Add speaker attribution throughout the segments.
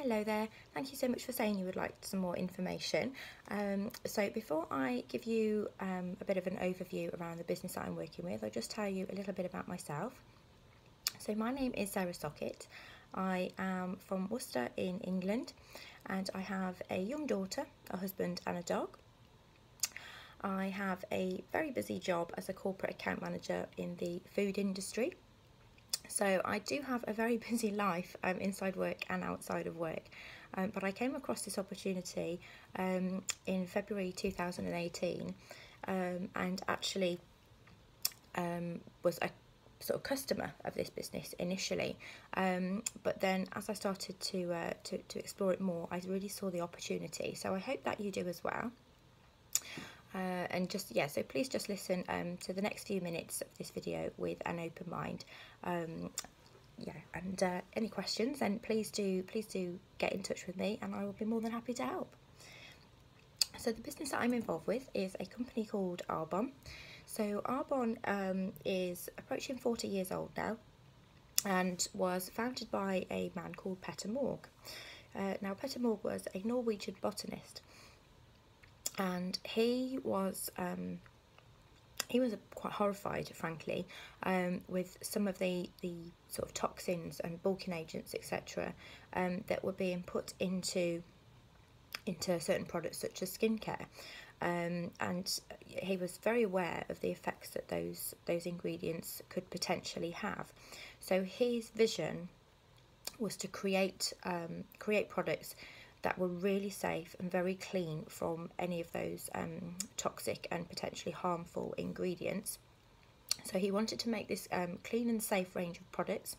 Speaker 1: Hello there, thank you so much for saying you would like some more information. So before I give you a bit of an overview around the business that I'm working with, I'll just tell you a little bit about myself. So my name is Sarah Sockett. I am from Worcester in England, and I have a young daughter, a husband and a dog. I have a very busy job as a corporate account manager in the food industry. So I do have a very busy life inside work and outside of work, but I came across this opportunity in February 2018 and actually was a sort of customer of this business initially, but then as I started to explore it more, I really saw the opportunity. So I hope that you do as well. And just so please just listen to the next few minutes of this video with an open mind. And any questions, then please do get in touch with me, and I will be more than happy to help. So the business that I'm involved with is a company called Arbonne. So Arbonne is approaching 40 years old now, and was founded by a man called Petter Morg. Now Petter Morg was a Norwegian botanist, and he was quite horrified, frankly, with some of the sort of toxins and bulking agents, etc., that were being put into certain products such as skincare, and he was very aware of the effects that those ingredients could potentially have. So his vision was to create products that were really safe and very clean from any of those toxic and potentially harmful ingredients. So he wanted to make this clean and safe range of products,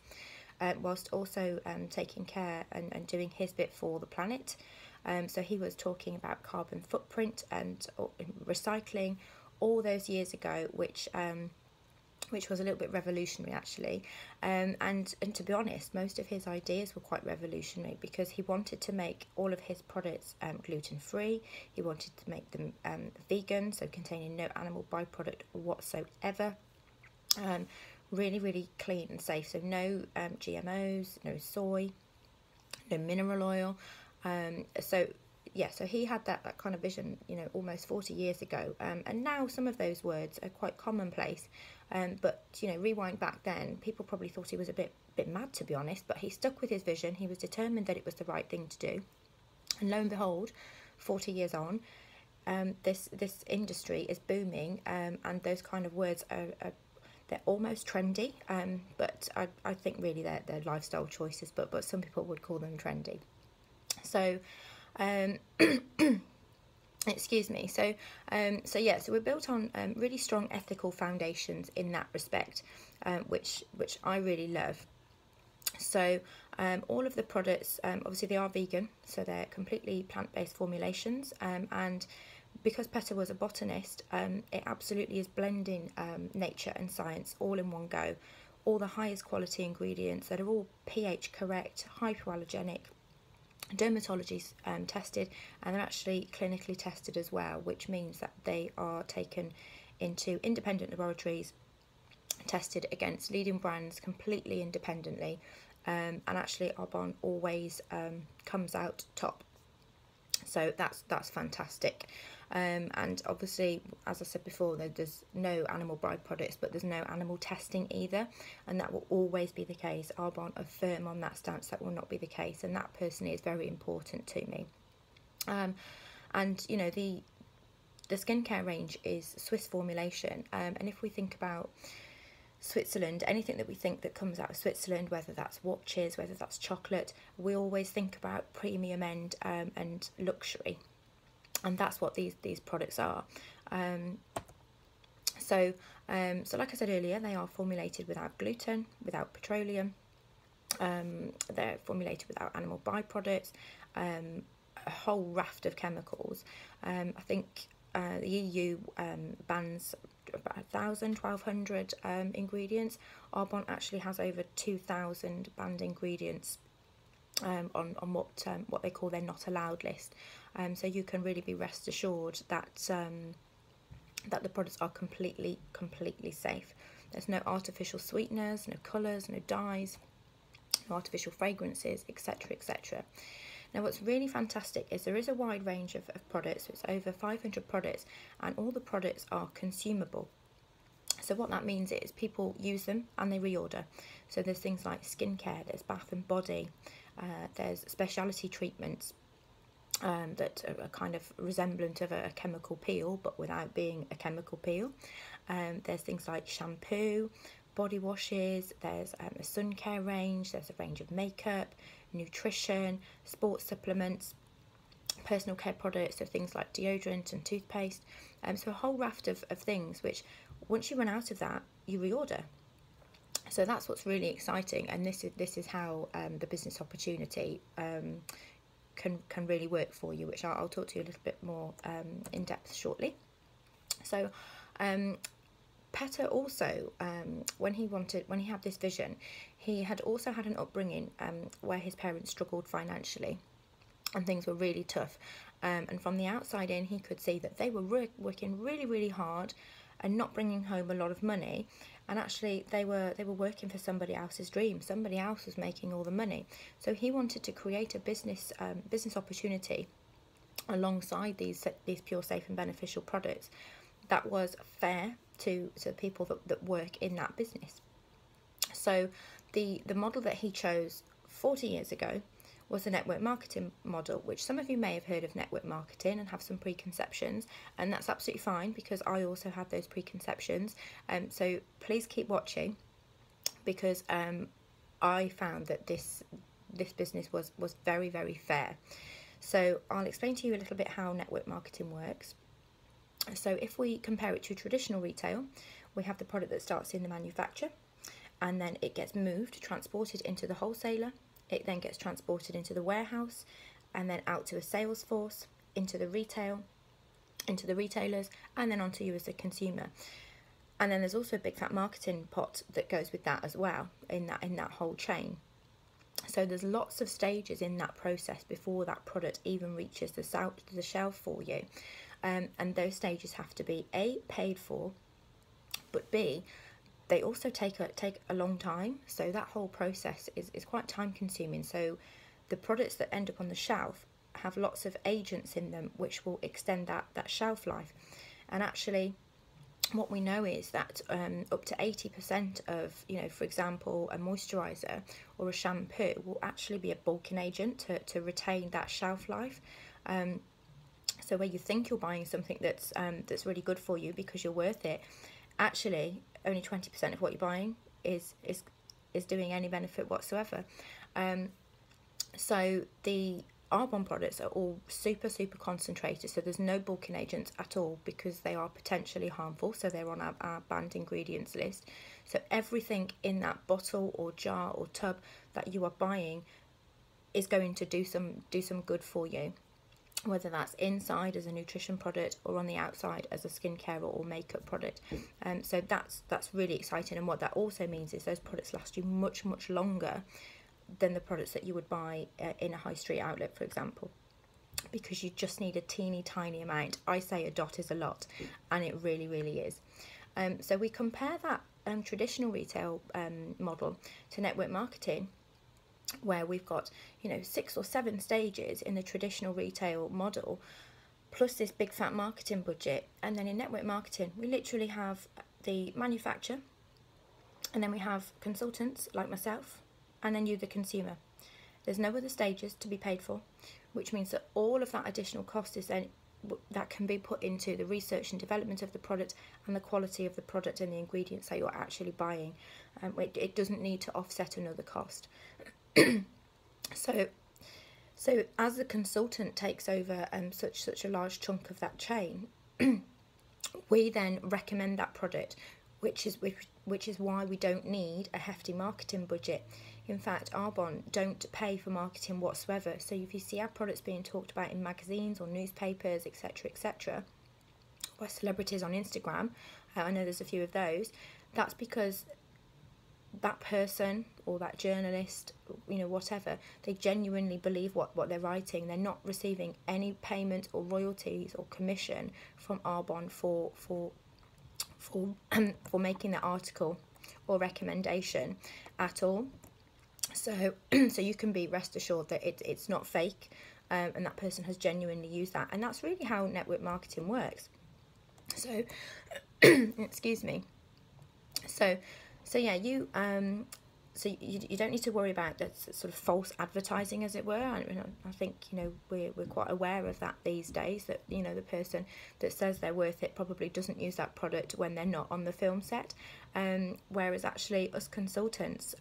Speaker 1: whilst also taking care and doing his bit for the planet. So he was talking about carbon footprint and recycling all those years ago, which was a little bit revolutionary actually, and to be honest, most of his ideas were quite revolutionary, because he wanted to make all of his products gluten-free. He wanted to make them vegan, so containing no animal byproduct whatsoever, really clean and safe, so no GMOs, no soy, no mineral oil. So he had that kind of vision, almost 40 years ago, and now some of those words are quite commonplace, but rewind back then, people probably thought he was a bit mad, to be honest, but he stuck with his vision. He was determined that it was the right thing to do, and lo and behold, 40 years on, this industry is booming, and those kind of words are they're almost trendy, but I think really they're lifestyle choices, but some people would call them trendy. So excuse me. So we're built on really strong ethical foundations in that respect, which I really love. So all of the products, obviously they are vegan, so they're completely plant-based formulations, and because Petter was a botanist, it absolutely is blending nature and science all in one go. All the highest quality ingredients that are all pH correct, hypoallergenic, dermatology tested, and they're actually clinically tested as well, which means that they are taken into independent laboratories, tested against leading brands completely independently, and actually Arbonne always comes out top. So that's fantastic. And obviously, as I said before, there's no animal byproducts, but there's no animal testing either, and that will always be the case. Arbonne are firm on that stance. That will not be the case, and that personally is very important to me. And the skincare range is Swiss formulation, and if we think about Switzerland, anything that we think that comes out of Switzerland, whether that's watches, whether that's chocolate, we always think about premium end and luxury, and that's what these products are. So like I said earlier, they are formulated without gluten, without petroleum, they're formulated without animal byproducts, a whole raft of chemicals. I think the EU bans about 1,000-1,200 ingredients. Arbonne actually has over 2,000 banned ingredients on what they call their not allowed list. So you can really be rest assured that that the products are completely safe. There's no artificial sweeteners, no colours, no dyes, no artificial fragrances, etc., etc. Now what's really fantastic is there is a wide range of products. So it's over 500 products, and all the products are consumable. So what that means is people use them and they reorder. So there's things like skincare, there's bath and body, there's specialty treatments that are a kind of resemblant of a chemical peel, but without being a chemical peel. There's things like shampoo, body washes, there's a sun care range, there's a range of makeup, nutrition, sports supplements, personal care products, so things like deodorant and toothpaste. So a whole raft of things which, once you run out of that, you reorder. So that's what's really exciting, and this is how the business opportunity can really work for you, which I'll talk to you a little bit more in depth shortly. So Petter also, when he had this vision, he had also had an upbringing where his parents struggled financially and things were really tough, and from the outside in he could see that they were working really, really hard and not bringing home a lot of money, and actually they were working for somebody else's dream. Somebody else was making all the money. So he wanted to create a business opportunity alongside these pure, safe and beneficial products that was fair to people that work in that business. So the model that he chose 40 years ago was the network marketing model, which some of you may have heard of network marketing and have some preconceptions, and that's absolutely fine, because I also had those preconceptions. So please keep watching, because I found that this business was very, very fair. So I'll explain to you a little bit how network marketing works. So if we compare it to traditional retail, we have the product that starts in the manufacture, and then it gets moved, transported into the wholesaler. It then gets transported into the warehouse, and then out to a sales force, into the retailers, and then onto you as a consumer. And then there's also a big fat marketing pot that goes with that as well, in that whole chain. So there's lots of stages in that process before that product even reaches the shelf for you. And those stages have to be A, paid for, but B, they also take a long time. So that whole process is quite time consuming. So the products that end up on the shelf have lots of agents in them which will extend that shelf life. And actually what we know is that up to 80% of, for example, a moisturiser or a shampoo will actually be a bulking agent to retain that shelf life. So where you think you're buying something that's really good for you because you're worth it, actually only 20% of what you're buying is doing any benefit whatsoever. So the Arbonne products are all super concentrated, so there's no bulking agents at all because they are potentially harmful, so they're on our banned ingredients list. So everything in that bottle or jar or tub that you are buying is going to do some good for you, whether that's inside as a nutrition product or on the outside as a skincare or makeup product. So that's really exciting, and what that also means is those products last you much longer than the products that you would buy in a high street outlet, for example, because you just need a teeny tiny amount. I say a dot is a lot, and it really is. So we compare that traditional retail model to network marketing, where we've got 6 or 7 stages in the traditional retail model, plus this big fat marketing budget. And then in network marketing we literally have the manufacturer, and then we have consultants like myself, and then you, the consumer. There's no other stages to be paid for, which means that all of that additional cost is then that can be put into the research and development of the product and the quality of the product and the ingredients that you're actually buying. It doesn't need to offset another cost. So as the consultant takes over such a large chunk of that chain, we then recommend that product, which is why we don't need a hefty marketing budget. In fact, Arbonne don't pay for marketing whatsoever. So if you see our products being talked about in magazines or newspapers, etc., by celebrities on Instagram, I know there's a few of those, that's because that person or that journalist, whatever, they genuinely believe what they're writing. They're not receiving any payment or royalties or commission from Arbonne for making that article or recommendation at all. So so you can be rest assured that it's not fake, and that person has genuinely used that. And that's really how network marketing works. So excuse me. So yeah, you don't need to worry about that sort of false advertising, as it were. I think, you know, we're quite aware of that these days, that, you know, the person that says they're worth it probably doesn't use that product when they're not on the film set, whereas actually us consultants,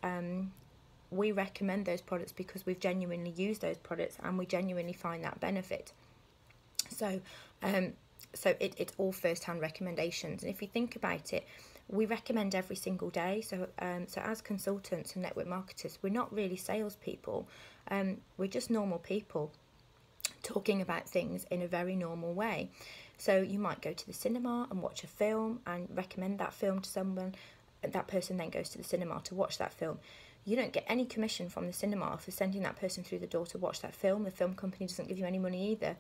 Speaker 1: we recommend those products because we've genuinely used those products and we genuinely find that benefit. So it's all first-hand recommendations. And if you think about it, we recommend every single day. So as consultants and network marketers, we're not really salespeople. We're just normal people talking about things in a very normal way. So you might go to the cinema and watch a film and recommend that film to someone. That person then goes to the cinema to watch that film. You don't get any commission from the cinema for sending that person through the door to watch that film. The film company doesn't give you any money either.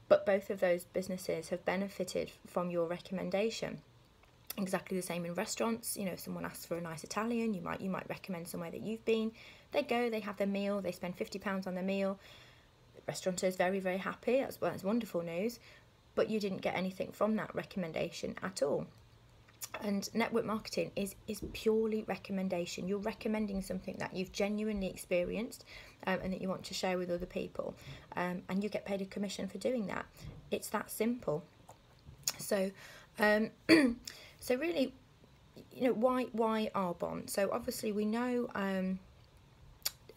Speaker 1: But both of those businesses have benefited from your recommendation. Exactly the same in restaurants. You know, if someone asks for a nice Italian, you might recommend somewhere that you've been. They go, they have their meal, they spend £50 on their meal. The restaurateur is very, very happy. That's wonderful news. But you didn't get anything from that recommendation at all. And network marketing is purely recommendation. You're recommending something that you've genuinely experienced, and that you want to share with other people, and you get paid a commission for doing that. It's that simple. So so really, you know, why Arbonne? So obviously we know, I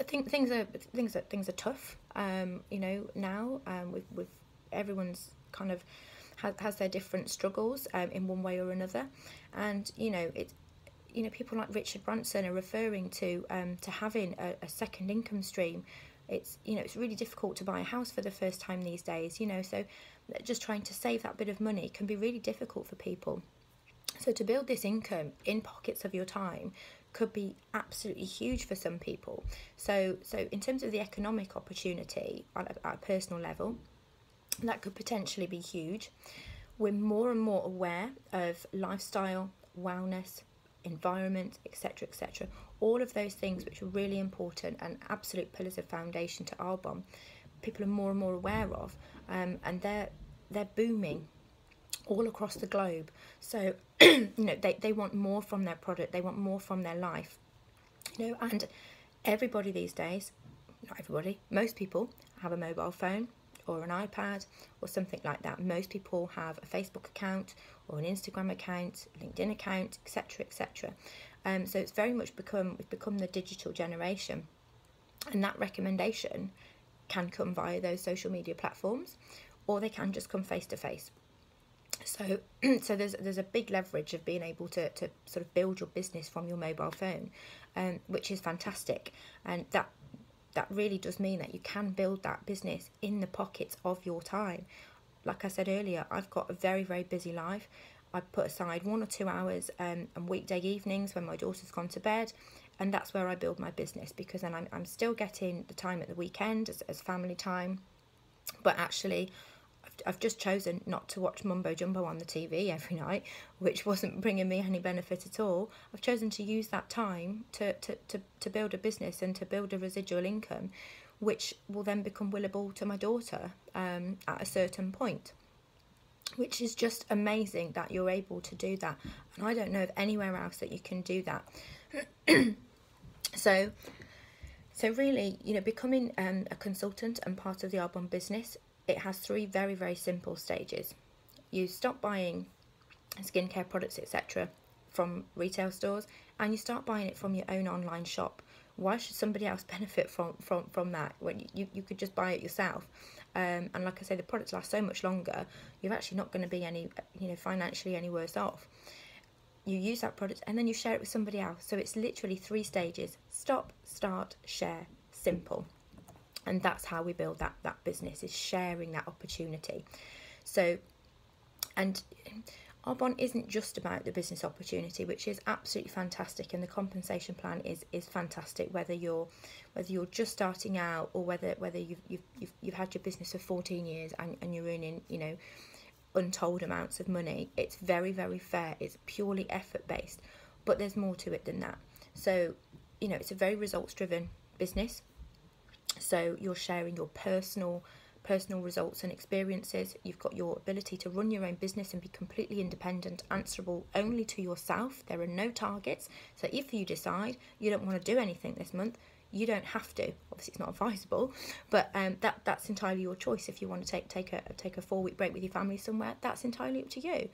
Speaker 1: think things are tough, you know, now, with everyone's kind of has their different struggles, in one way or another. And you know, people like Richard Branson are referring to having a second income stream. It's, you know, it's really difficult to buy a house for the first time these days, you know, so just trying to save that bit of money can be really difficult for people. So to build this income in pockets of your time could be absolutely huge for some people. So in terms of the economic opportunity at a personal level, that could potentially be huge. We're more and more aware of lifestyle, wellness, environment, etc., etc. All of those things which are really important and absolute pillars of foundation to Arbonne, people are more and more aware of, and they're booming all across the globe. So you know, they want more from their product, they want more from their life, you know. And everybody these days, not everybody, most people have a mobile phone or an iPad or something like that. Most people have a Facebook account or an Instagram account, LinkedIn account, etc., etc. So it's very much we've become the digital generation, and that recommendation can come via those social media platforms, or they can just come face to face. So there's a big leverage of being able to sort of build your business from your mobile phone, which is fantastic. And that really does mean that you can build that business in the pockets of your time. Like I said earlier, I've got a very, very busy life. I put aside 1 or 2 hours on weekday evenings when my daughter's gone to bed, and that's where I build my business, because then I'm still getting the time at the weekend as family time. But actually, I've just chosen not to watch mumbo jumbo on the TV every night, which wasn't bringing me any benefit at all. I've chosen to use that time to build a business and to build a residual income, which will then become willable to my daughter at a certain point, which is just amazing that you're able to do that. And I don't know of anywhere else that you can do that. So really, you know, becoming a consultant and part of the Arbonne business, it has 3 very, very simple stages. You stop buying skincare products, etc., from retail stores, and you start buying it from your own online shop. Why should somebody else benefit from that when you could just buy it yourself? And like I say, the products last so much longer. You're actually not going to be any, you know, financially any worse off. You use that product and then you share it with somebody else. So it's literally 3 stages: stop, start, share. Simple. And that's how we build that business, is sharing that opportunity. So, and Arbonne isn't just about the business opportunity, which is absolutely fantastic, and the compensation plan is fantastic, whether you're just starting out or whether you've had your business for 14 years and you're earning, you know, untold amounts of money. It's very, very fair. It's purely effort based, but there's more to it than that. So, you know, it's a very results driven business. So you're sharing your personal results and experiences. You've got your ability to run your own business and be completely independent, answerable only to yourself. There are no targets. So if you decide you don't want to do anything this month, you don't have to. Obviously, it's not advisable, but that's entirely your choice. If you want to take a 4-week break with your family somewhere, that's entirely up to you.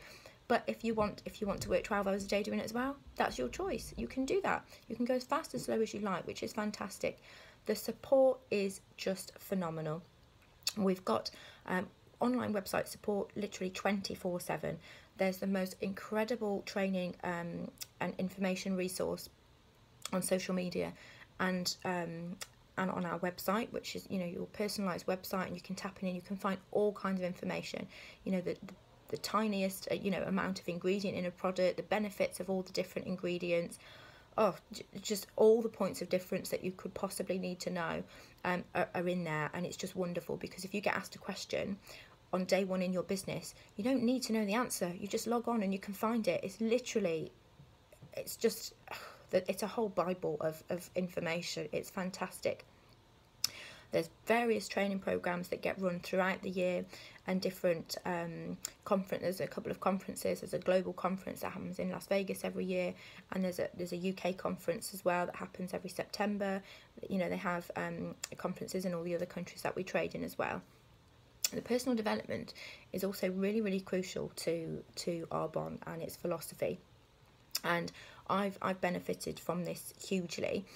Speaker 1: But if you want to work 12 hours a day doing it as well, that's your choice. You can do that. You can go as fast as slow as you like, which is fantastic. The support is just phenomenal. We've got online website support literally 24/7. There's the most incredible training and information resource on social media and on our website, which is, you know, your personalized website, and you can tap in and you can find all kinds of information. You know, the tiniest amount of ingredient in a product, the benefits of all the different ingredients. Just all the points of difference that you could possibly need to know are in there. And it's just wonderful, because if you get asked a question on day one in your business, you don't need to know the answer. You just log on and you can find it. It's literally, it's just, it's a whole Bible of information. It's fantastic. There's various training programs that get run throughout the year, and different there's a couple of conferences. There's a global conference that happens in Las Vegas every year, and there's a UK conference as well that happens every September. You know, they have conferences in all the other countries that we trade in as well. The personal development is also really, really crucial to Arbonne and its philosophy, and I've benefited from this hugely.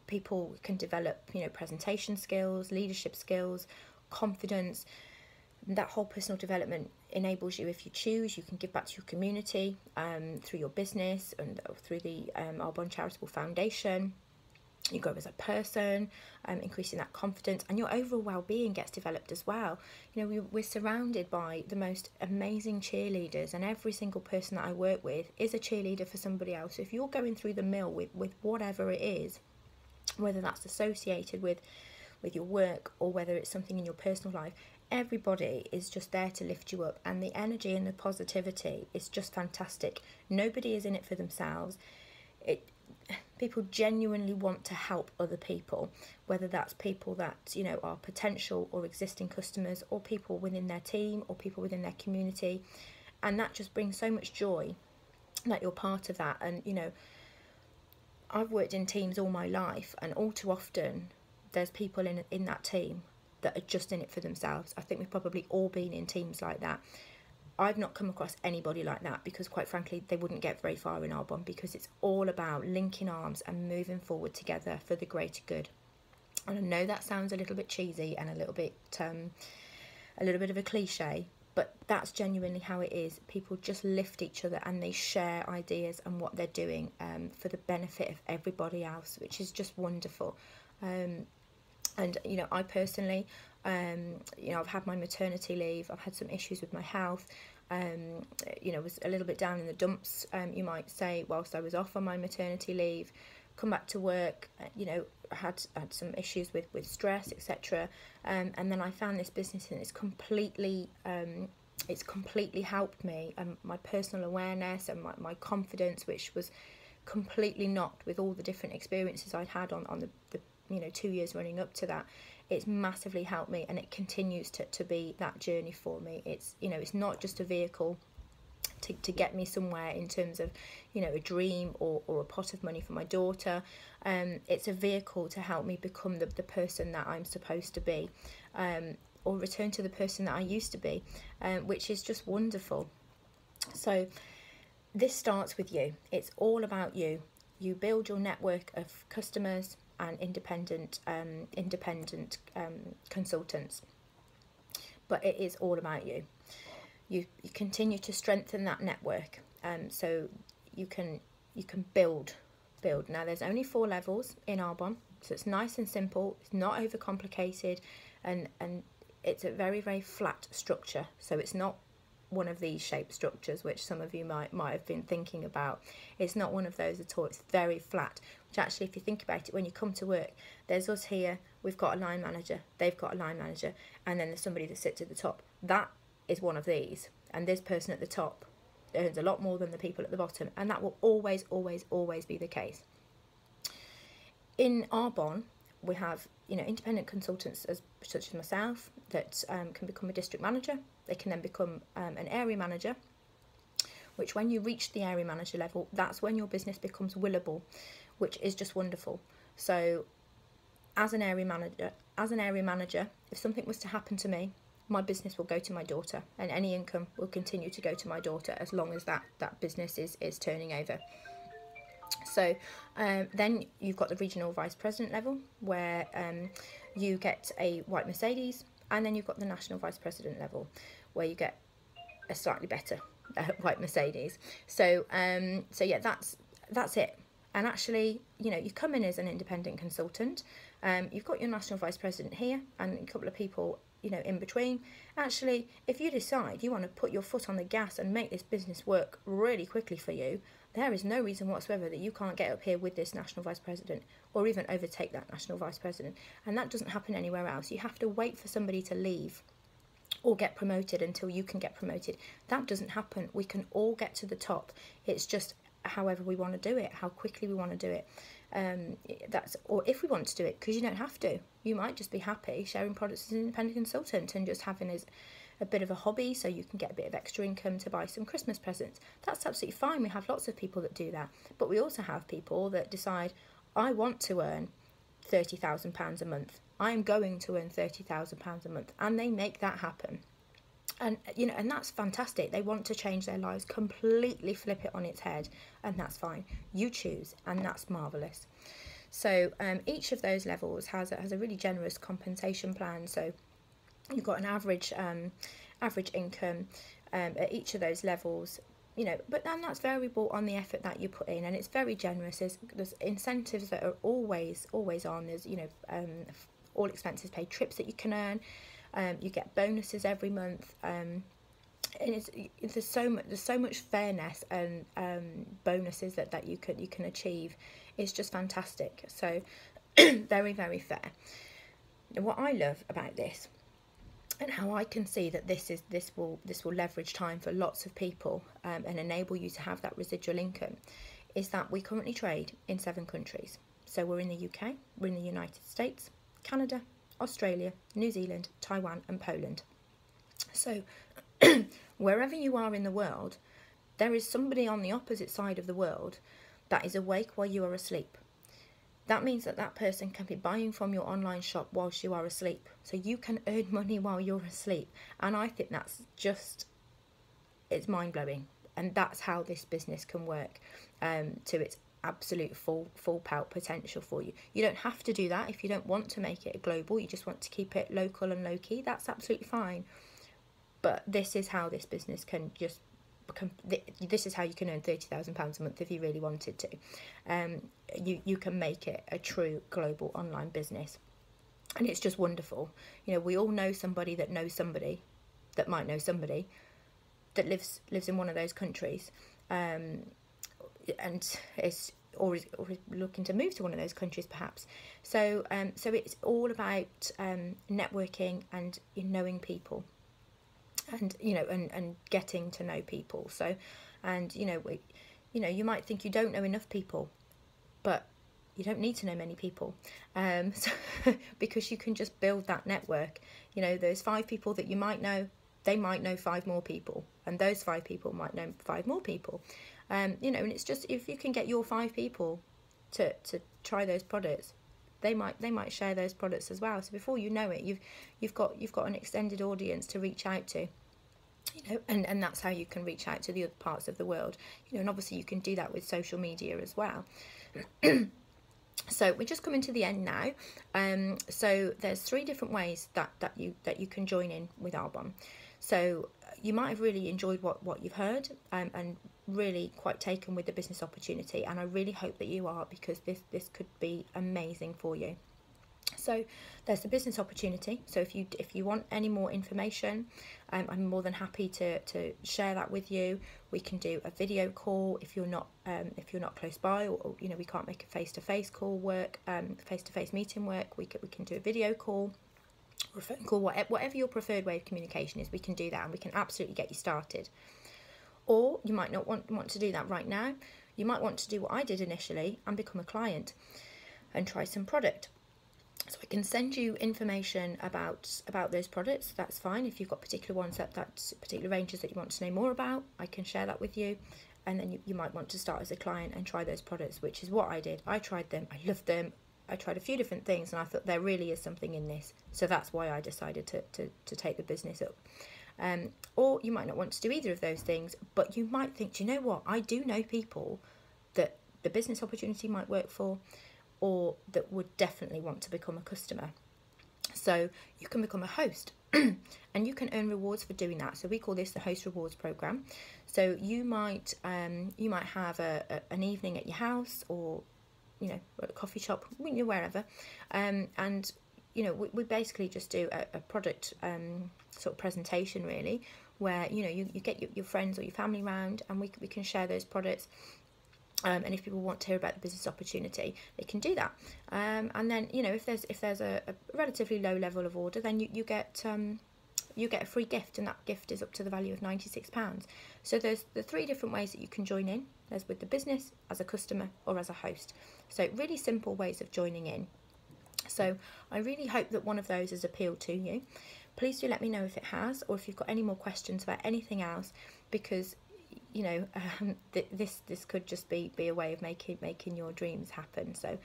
Speaker 1: People can develop, you know, presentation skills, leadership skills, confidence. That whole personal development enables you, if you choose, you can give back to your community through your business and through the Arbonne Charitable Foundation. You grow as a person, increasing that confidence, and your overall well-being gets developed as well. You know, we're surrounded by the most amazing cheerleaders, and every single person that I work with is a cheerleader for somebody else. So if you're going through the mill with whatever it is, whether that's associated with your work or whether it's something in your personal life, everybody is just there to lift you up, and the energy and the positivity is just fantastic. Nobody is in it for themselves. People genuinely want to help other people, whether that's people that, you know, are potential or existing customers, or people within their team, or people within their community, and that just brings so much joy that you're part of that. And, you know, I've worked in teams all my life, and all too often there's people in that team that are just in it for themselves. I think we've probably all been in teams like that. I've not come across anybody like that, because quite frankly they wouldn't get very far in Arbonne, because it's all about linking arms and moving forward together for the greater good. And I know that sounds a little bit cheesy and a little bit of a cliche, but that's genuinely how it is. People just lift each other, and they share ideas and what they're doing for the benefit of everybody else, which is just wonderful. And, you know, I personally, you know, I've had my maternity leave. I've had some issues with my health. You know, was a little bit down in the dumps, you might say, whilst I was off on my maternity leave. Come back to work, you know, had some issues with stress, etc. And then I found this business, and it's completely helped me, and my personal awareness and my confidence, which was completely knocked with all the different experiences I'd had on the you know, 2 years running up to that. It's massively helped me, and it continues to be that journey for me. It's, you know, it's not just a vehicle to get me somewhere in terms of, you know, a dream or a pot of money for my daughter. It's a vehicle to help me become the person that I'm supposed to be, or return to the person that I used to be, which is just wonderful. So this starts with you. It's all about you. You build your network of customers and independent consultants, but it is all about you. You continue to strengthen that network, so you can build. Now there's only 4 levels in Arbonne, so it's nice and simple. It's not overcomplicated, and it's a very, very flat structure. So it's not one of these shaped structures, which some of you might have been thinking about. It's not one of those at all. It's very flat, which actually, if you think about it, when you come to work, there's us here, we've got a line manager, they've got a line manager, and then there's somebody that sits at the top. That is one of these, and this person at the top earns a lot more than the people at the bottom, and that will always, always, always be the case. in Arbonne, we have, you know, independent consultants such as myself that can become a district manager. They can then become an area manager, which when you reach the area manager level, that's when your business becomes willable, which is just wonderful. So as an area manager, if something was to happen to me, my business will go to my daughter, and any income will continue to go to my daughter as long as that business is turning over. So then you've got the regional vice president level, where you get a white Mercedes, and then you've got the national vice president level, where you get a slightly better white Mercedes. So so yeah, that's it. And actually, you know, you come in as an independent consultant. You've got your national vice president here and a couple of people, you know, in between. Actually, if you decide you want to put your foot on the gas and make this business work really quickly for you, there is no reason whatsoever that you can't get up here with this national vice president or even overtake that national vice president. And that doesn't happen anywhere else. You have to wait for somebody to leave or get promoted until you can get promoted. That doesn't happen. We can all get to the top. It's just however we want to do it, how quickly we want to do it. Or if we want to do it, because you don't have to. You might just be happy sharing products as an independent consultant and just having as a bit of a hobby so you can get a bit of extra income to buy some Christmas presents. That's absolutely fine. We have lots of people that do that. But we also have people that decide, I want to earn £30,000 a month. I'm going to earn £30,000 a month, and they make that happen. And you know, and that's fantastic. They want to change their lives, completely flip it on its head, and that's fine. You choose, and that's marvelous. So each of those levels has a really generous compensation plan. So you've got an average income at each of those levels, you know, but then that's variable on the effort that you put in, and it's very generous. There's incentives that are always on. There's, you know, all expenses paid trips that you can earn. You get bonuses every month, and there's so much fairness and bonuses that you can achieve. It's just fantastic. So very, very fair. And what I love about this, and how I can see that this will leverage time for lots of people and enable you to have that residual income, is that we currently trade in 7 countries. So we're in the UK, we're in the United States, Canada, Australia, New Zealand, Taiwan and Poland. So wherever you are in the world, there is somebody on the opposite side of the world that is awake while you are asleep. That means that person can be buying from your online shop whilst you are asleep. So you can earn money while you're asleep. And I think that's just, it's mind-blowing. And that's how this business can work to its absolute full pelt potential for you. You don't have to do that if you don't want to make it global. You just want to keep it local and low-key. That's absolutely fine. But this is how this business can just become, this is how you can earn £30,000 a month if you really wanted to. You can make it a true global online business, and it's just wonderful. You know, we all know somebody that knows somebody that might know somebody that lives in one of those countries, and is or is looking to move to one of those countries perhaps. So so it's all about networking and knowing people, and you know, and getting to know people. So, and you know, you might think you don't know enough people, but you don't need to know many people, so, because you can just build that network. You know, those 5 people that you might know, they might know 5 more people, and those 5 people might know 5 more people. You know, and it's just, if you can get your 5 people to try those products, they might share those products as well. So before you know it, you've got an extended audience to reach out to. You know, and that's how you can reach out to the other parts of the world. You know, and obviously you can do that with social media as well. So we're just coming to the end now. So there's 3 different ways that you can join in with Arbonne. So you might have really enjoyed what you've heard, and really quite taken with the business opportunity, and I really hope that you are, because this could be amazing for you. So there's the business opportunity. So if you want any more information, I'm more than happy to share that with you. We can do a video call if you're not close by, or you know, we can't make a face-to-face call work, face-to-face meeting work. We can do a video call or a phone call, whatever your preferred way of communication is. We can do that, and we can absolutely get you started. Or you might not want to do that right now. You might want to do what I did initially and become a client. and try some product. So I can send you information about those products. That's fine. If you've got particular ones that particular ranges that you want to know more about, I can share that with you. And then you might want to start as a client and try those products, which is what I did. I tried them, I loved them. I tried a few different things, and I thought there really is something in this. So that's why I decided to take the business up. Or you might not want to do either of those things, but you might think, do you know what? I do know people that the business opportunity might work for, or that would definitely want to become a customer. So you can become a host and you can earn rewards for doing that. So we call this the host rewards program. So you might have an evening at your house, or at a coffee shop, wherever, and we basically just do a product sort of presentation, really, where you get your friends or your family round, and we can share those products. And if people want to hear about the business opportunity, they can do that. And then if there's a relatively low level of order, then you get a free gift, and that gift is up to the value of £96. So there's the 3 different ways that you can join in. There's with the business, as a customer, or as a host. So really simple ways of joining in. So I really hope that one of those has appealed to you. Please do let me know if it has, or if you've got any more questions about anything else, because this could just be a way of making your dreams happen. So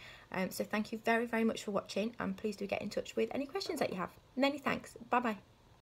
Speaker 1: so thank you very, very much for watching, and please do get in touch with any questions that you have. Many thanks. Bye bye.